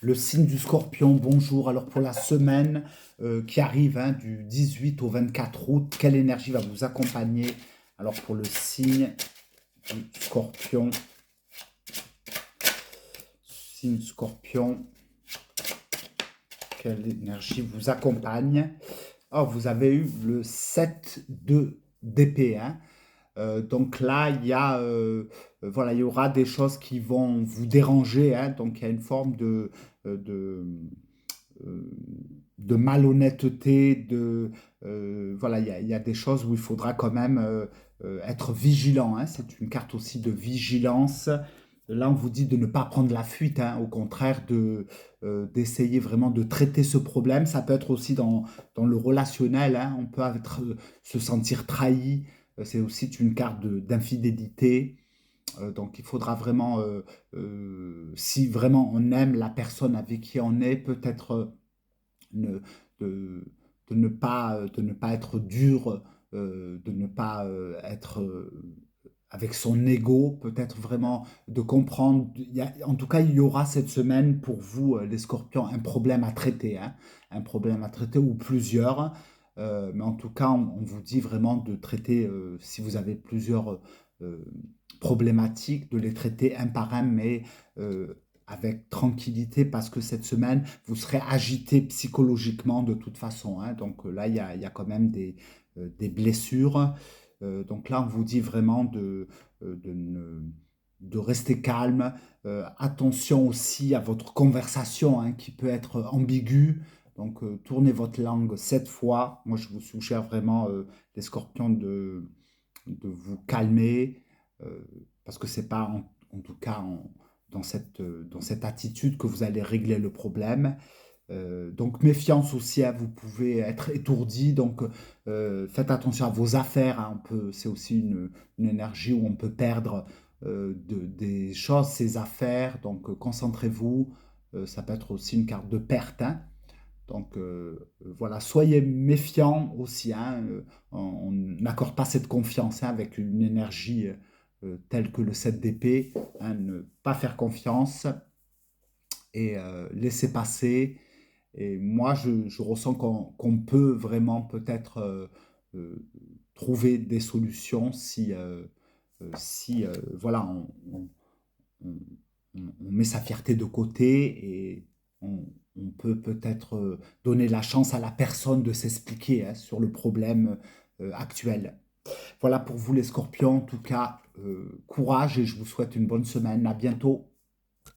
Le signe du Scorpion, bonjour. Alors pour la semaine qui arrive du 18 au 24 août, quelle énergie va vous accompagner? Alors pour le Scorpion, signe Scorpion, quelle énergie vous accompagne? Oh, vous avez eu le 7 de d'épée, hein. Donc là, voilà, il y aura des choses qui vont vous déranger, hein. Donc il y a une forme euh, de malhonnêteté, voilà, il y a des choses où il faudra quand même être vigilant, hein. C'est une carte aussi de vigilance. Là, on vous dit de ne pas prendre la fuite, hein. Au contraire, d'essayer vraiment de traiter ce problème. Ça peut être aussi dans le relationnel, hein. On peut se sentir trahi. C'est aussi une carte d'infidélité. Donc, il faudra vraiment, si vraiment on aime la personne avec qui on est, peut-être ne- de, de ne pas être dur, de ne pas être avec son ego, peut-être vraiment de comprendre. En tout cas, il y aura cette semaine pour vous, les scorpions, un problème à traiter, hein, un problème à traiter ou plusieurs. Mais en tout cas, on vous dit vraiment de traiter, si vous avez plusieurs euh, problématiques, de les traiter un par un, mais euh, avec tranquillité, parce que cette semaine, vous serez agité psychologiquement de toute façon, hein. Donc là, il y a quand même des blessures. Donc là, on vous dit vraiment de rester calme. Attention aussi à votre conversation, hein, qui peut être ambiguë. Donc, tournez votre langue 7 fois. Moi, je vous suggère vraiment, les scorpions, de vous calmer, euh, parce que c'est pas, en tout cas, dans cette attitude que vous allez régler le problème. Donc méfiance aussi, hein, vous pouvez être étourdi, donc faites attention à vos affaires, hein. C'est aussi une énergie où on peut perdre des choses, ses affaires, donc concentrez-vous. Ça peut être aussi une carte de perte, hein. Donc voilà, soyez méfiants aussi, hein. On n'accorde pas cette confiance, hein, avec une énergie telle que le 7 d'épée, hein. Ne pas faire confiance et laisser passer. Et moi, je ressens qu'on peut vraiment peut-être euh, trouver des solutions si voilà, on- on met sa fierté de côté et on peut peut-être donner la chance à la personne de s'expliquer, hein, sur le problème actuel. Voilà pour vous les scorpions, en tout cas, courage et je vous souhaite une bonne semaine. À bientôt.